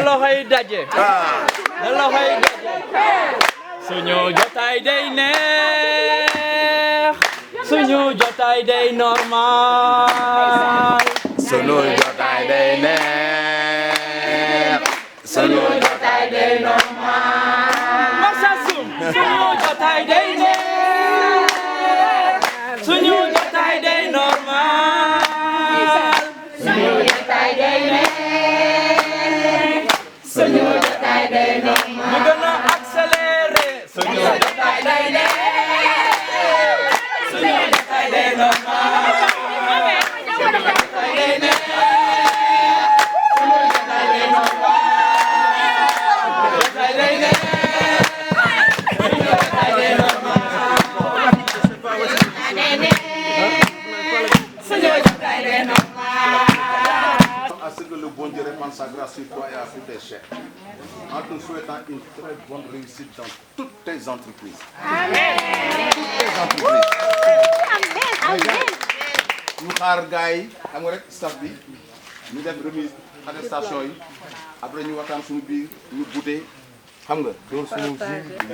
loxo yi daje na loxo yi daje suñu jotaay day neex suñu jotaay day normal suñu jotaay day neex suñu jotaay day normal Marsassoum suñu jotaay day neex suñu jotaay day normal suñu jotaay day neex suñu jotaay day normal ñu gën a accéléré suñu jotaay day neex suñu jotaay day normal suñu jotaay day neex suñu jotaay day normal jotaay day neex suñu jotaay day normal suñu jotaay day normal À ce que le bon Dieu répande sa grâce sur toi et à tous tes chefs. En te souhaitant une très bonne réussite dans toutes tes entreprises. Amen. Toutes tes entreprises. Amen. Ñu xaar gars yi xam nga rek staff bi ñu def remise attestation yi après ñu waxtaan suñu biir ñu goûter xam nga door suñu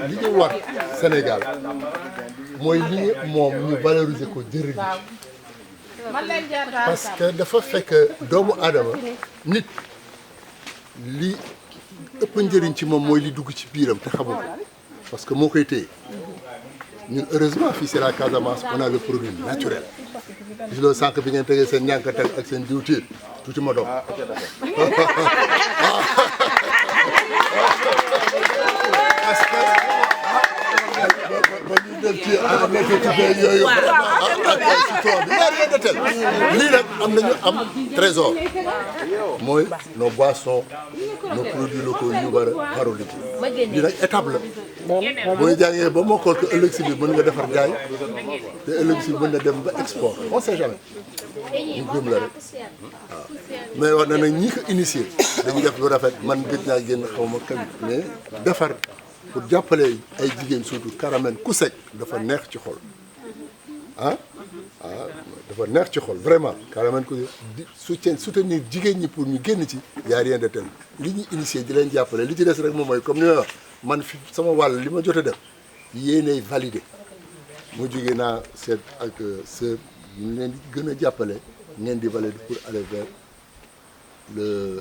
li ñu war Sénégal mooy li moom ñu valoriser ko jërëjëf parce que dafa fekk doomu aadama nit li ëpp njëriñ ci moom mooy li dugg ci biiram te xamul ko parce que moo koy téye ñun heureusement fii c'est la Casamance on a le produit naturel gis loo sànq bi ngeen tegee seen ñànkatal ak seen diwtiir tuuti ma doom parce que ba ñu def ci nekk yooyu lii nag am nañu am trésor mooy nos boissons nos produits locaux yu ñu war a valoriser lii nag étape la booy jàngee ba mokkal ko ëllëg si bi mën nga defar jaay te ëllëg si mën na dem ba export on sait jamais ñu gëm la rek waaw mais wax na nag ñi ko initié dañu def lu rafet man gëj naa génn xaw ma kañ mais defar pour jàppale ay jigéen surtout Caramène ku sec dafa neex ci xol dafa neex ci xol vraiment Caramène ku soutenir jigéen ñi pour ñu génn ci y a rien de tel li ñu initié di leen jàppale li ci des rek moom mooy comme ni may wax man fi sama wàll li ma jot a def yéenay validé mu jógee naa seet ak sœur ñu leen di gën a jàppale ngeen di valider pour aller vers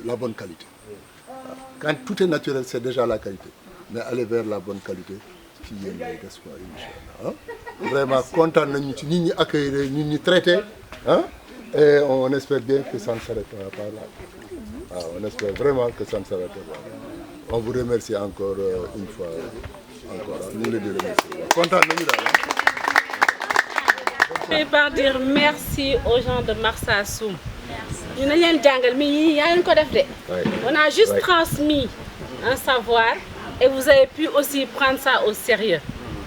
la bonne qualité waaw quand tout est naturel c'est déjà la qualité mais aller vers la bonne qualité ci yéen lay des quoi incha allah vraiment kontaan nañu ci nit ñi accueillir nit ñi traité et on espère bien que ça ne s'arrêtera pas là waaw on espère vraiment que ça ne s'arrêtera pas là on vous remercie encore une fois encore ñu ngi leen di remercier kontaan nañu daal. Je vais par dire merci aux gens de Marsassoum. ñu ne leen jàngal mais yii yaa leen ko def de. On a juste transmis un savoir et vous avez pu aussi prendre ça au sérieux.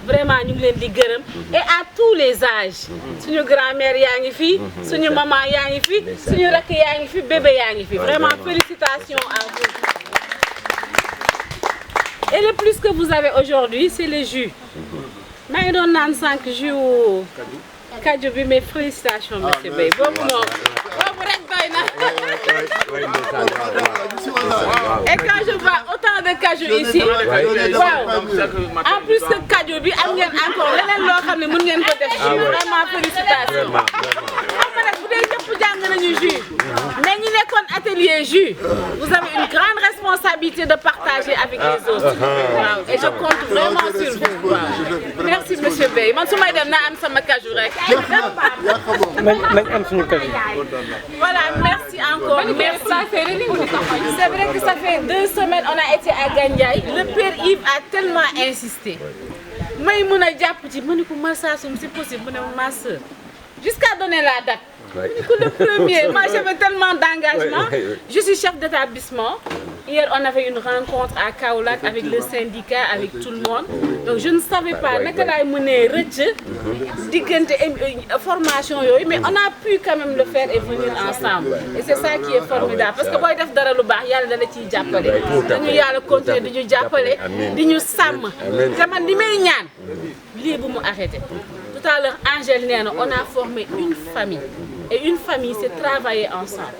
Vraiment ñu ngi leen di gërëm et à tous les âges. suñu grand-mère yaa ngi fi. suñu maman yaa ngi fi. suñu rakk yaa ngi fi bébé yaa ngi fi. Vraiment félicitations à vous. Et le plus que vous avez aujourd'hui c'est le jus. maa ngi doon naan 5 jus kaju bi mais félicitations monsieur Beye boobu moom boobu rek doy na. Et quand je vois autant de kaju ici waaw en plus que kaju bi am ngeen encore leneen loo xam ne mën ngeen ko def jus vraiment félicitations. xam nga nag bu dee ñëpp jàng nañu jus mais ñi nekkoon atelier jus vous avez une grande responsabilité de partager avec les autres waaw et je compte vraiment sur vous waaw merci monsieur Beye man su may dem naa am sama kaju rek. nañ am suñu kaju. Voilà, merci encore. Merci. C'est vrai que ça fait 2 semaines on a été à Gandiaye. Le père Yves a tellement insisté. may mun a jàpp ci ma ne ko Marsassoum c'est possible mu ne ma sœur jusqu'à donner la date. Le premier, moi j'avais tellement d'engagement. Je suis chef d'établissement. Hier on avait une rencontre à Kaolack avec le syndicat, avec tout le monde. Donc je ne savais pas naka laay mënee rëcc diggante formation yooyu, mais on a pu quand même le faire et venir ensemble. Et c'est ça qui est formidable parce que booy def dara lu baax Yàlla dala ciy jàppale. Dañu Yàlla continuer di ñu jàppale, di ñu sàmm. Te man li may ñaan lii bu mu arrêté. Tout à l'heure Angèle nee na on a formé une famille. et une famille c'est travailler ensemble.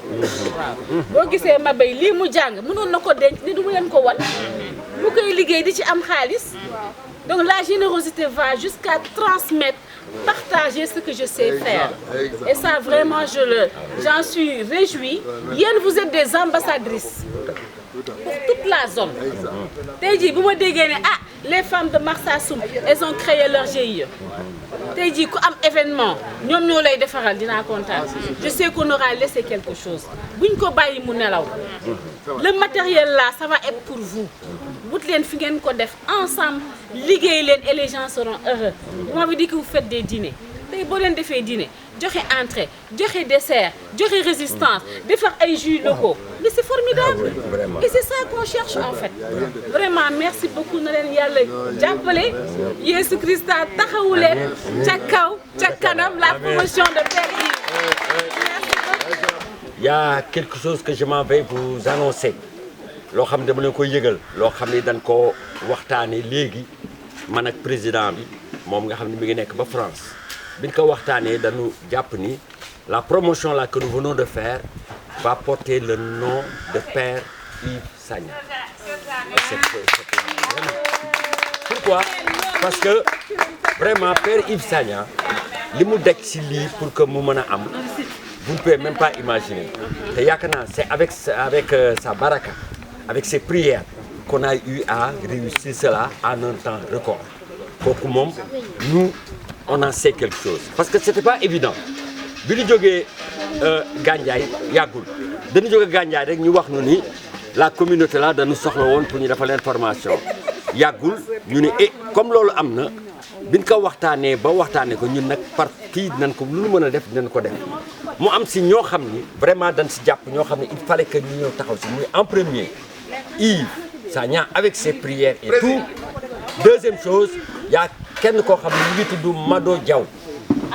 waaw boo gisee ma bay lii mu jàng mënoon na ko denc ni du mu leen ko wan bu koy liggéey di ci am xaalis donc la générosité va jusqu'à transmettre, partager ce que je sais faire. Et ça vraiment j'en suis réjouie. Yéen vous êtes des ambassadrices pour toute la zone. Tey jii bu ma déggee ne les femmes de Marsassoum elles ont créé leur GIE. Tey jii ku am événement ñoom ñoo lay defaral dinaa kontaan. Je sais qu'on aura laissé quelque chose. buñ ko bàyyi mu nelaw. Le matériel là ça va être pour vous. wut leen fi ngeen ko def ensemble liggéey leen et les gens seront heureux. Vous m'avez dit que vous faites des dîners. Tey boo leen defee dîner joxe entrée joxe dessert joxe résistance defar ay jus locaux mais c'est formidable et c'est ça qu'on cherche en fait. Vraiment merci beaucoup na leen yàlla jàppale Yeesu Christa taxawu leen ca kaw ca kanam la promotion de Père Yves. Il y a quelque chose que je m'en vais vous annoncer. Loo xam ne dama leen koy yëgal loo xam ne dañ ko waxtaanee léegi man ak président bi moom nga xam ne mi ngi nekk ba France biñ ko waxtaanee dañu jàpp ni la promotion là que nous venons de faire va porter le nom de Père Yves Sagna. Pourquoi? Parce que vraiment Père Yves Sagna li mu daj ci lii pour que mu mën a am vous ne pouvez même pas imaginer te yaakaar naa c'est avec sa baraka avec ses prières qu'on a eu à réussir cela en un temps record. Kooku moom nous on en sait quelque chose parce que c'était pas évident bi ñu jógee Gandiaye yàggul dañu jógee Gandiaye rek ñu wax nu ni la communauté là dañu soxla woon pour ñu defal leen formation yàggul ñu ne comme loolu am na biñ ko waxtaanee ba waxtaanee ko ñun nag par kii dinañ ko lu ñu mën a def dinañ ko def mu am si ñoo xam ni vraiment dañ si jàpp ñoo xam ne il fallait que ñu ñëw taxaw si muy en premier Yves Sagna avec ses prières et tout. Deuxième chose y a kenn koo xam ne mu ngi tudd Mado Diaw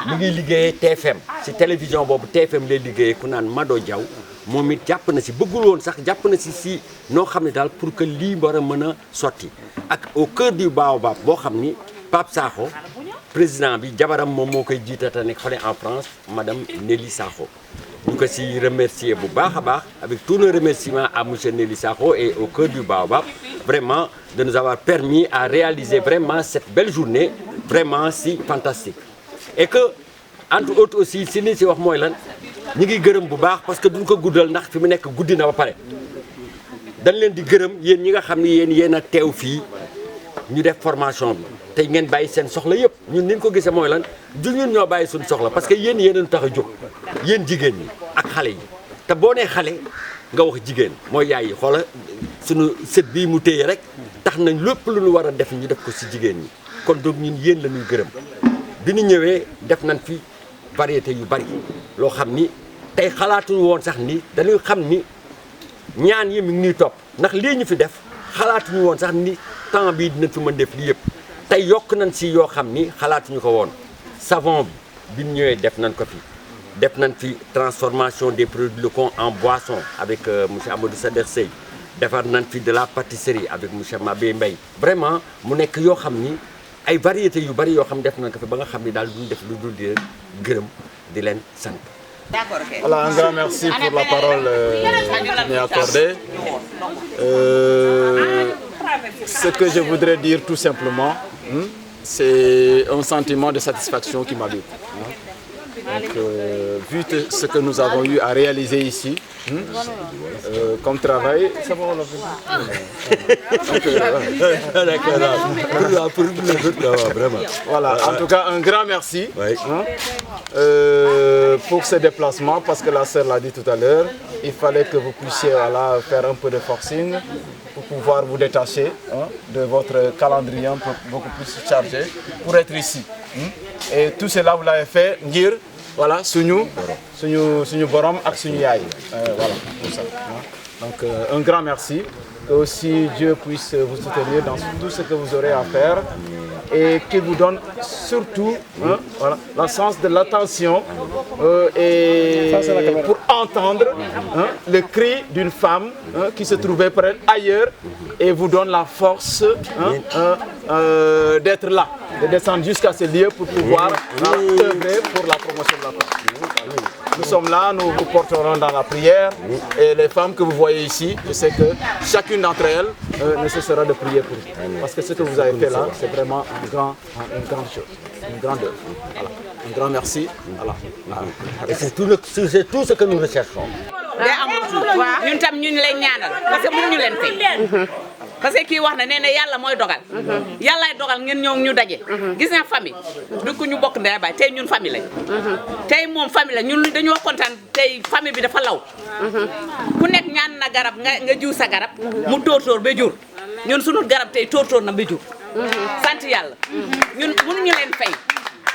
mu ngi liggéeyee TFM si télévision boobu TFM lay liggéeyee ku naan Mado Diaw moom it jàpp na si bëggul woon sax jàpp na si noo xam ne daal pour que lii war a mën a sotti ak au cœur du baobab boo xam ni Pape Sakho président bi jabaram moom moo koy jiitata nekk fale en France madame Nelly Sakho ñu ko si remercier bu baax a baax avec tous nos remerciements à monsieur Nelly Sakho et au cœur du baobab vraiment de nous avoir permis à réaliser vraiment cette belle journée vraiment si fantastique et que entre autres aussi si ni si wax mooy lan ñi ngi gërëm bu baax parce que duñ ko guddal ndax fi mu nekk guddi na ba pare dañ leen di gërëm yéen ñi nga xam ni yéen a teew fii ñu def formation bi te ngeen bàyyi seen soxla yëpp ñun ni ñu ko gisee mooy lan du ñun ñoo bàyyi suñu soxla parce que yéen a tax a jóg yéen jigéen ñi ak xale yi te boo nee xale nga wax jigéen mooy yaay yi xoola suñu sët bii mu téye rek tax nañ lépp lu ñu war a def ñu def ko si jigéen ñi kon donc ñun yéen la ñuy gërëm bi ñu ñëwee def nañ fi variété yu bari loo xam ni tey xalaatuñu woon sax ni dañuy xam ni ñaan yi mi ngi ñuy topp ndax lii ñu fi def xalaatuñu woon sax ni temps bii dinañ fi mën def lii yëpp tey yokk nañ si yoo xam ni xalaatuñu ko woon savon bi ñu ñëwee def nañ ko fi def nañ fi transformation des produits locaux en boisson avec monsieur Amadou Sader Sey defar nañ fi de la pâtisserie avec monsieur Mabé Mbaye vraiment mu nekk yoo xam ni ay variétés yu bari yoo xam def nañ ko fi ba nga xam ni daal duñ def lu dul di leen gërëm di leen sant. Voilà, un grand merci pour la parole qui m'est accordée. Ce que je voudrais dire tout simplement, c'est un sentiment de satisfaction qui m'habite. Donc, vu ce que nous avons eu à réaliser ici, comme travail, ça va, on l'a Voilà, en tout cas, un grand merci pour ce déplacement, parce que la sœur l'a dit tout à l'heure, il fallait que vous puissiez faire un peu de forcing pour pouvoir vous détacher de votre calendrier un peu beaucoup plus chargé pour être ici. Et tout cela, vous l'avez fait, ngir voilà, suñu borom ak suñu yaay. Voilà, tout ça. Donc, un grand merci. Que aussi Dieu puisse vous soutenir dans tout ce que vous aurez à faire et qu'il vous donne surtout voilà, le sens de l'attention et pour entendre le cri d'une femme qui se trouvait peut-être ailleurs et vous donne la force d'être là, de descendre jusqu'à ce lieu pour pouvoir œuvrer pour la promotion de la femme. Nous sommes là, nous vous porterons dans la prière. Et les femmes que vous voyez ici, je sais que chacune d'entre elles ne cessera de prier pour vous. Parce que ce que vous avez fait là, c'est vraiment une grande chose, une grande œuvre. Voilà. Un grand merci. Voilà. Et c'est tout ce que nous recherchons. day am ñun tam ñu leen ñaanal parce que mënuñu leen fay parce que kii wax na nee na yàlla mooy dogal yàllaay dogal ngeen ñëw ñu daje gis nga famille du ko ñu bokk ndey baay tey ñun famille lañ tey moom famille la ñun dañoo kontaan tey famille bi dafa law ku nekk ñaan na garab nga jiw sa garab mu tóortóor ba jur ñun sunu garab tey tóortóor na ba jur sant yàlla ñun mënuñu leen fay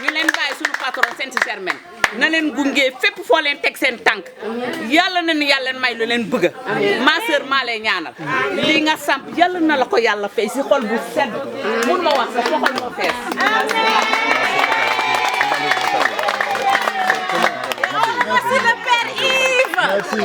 ñu leen bàyyi sunu patron Saint-Germain na leen gunge fépp foo leen teg seen tànk yàlla na ni yàlla may lu leen bëgg ma sœur maa lay ñaanal lii nga samp yàlla na la ko yàlla fay si xol bu sedd mun ma wax sax sa xol moo fees Merci le Père Yves.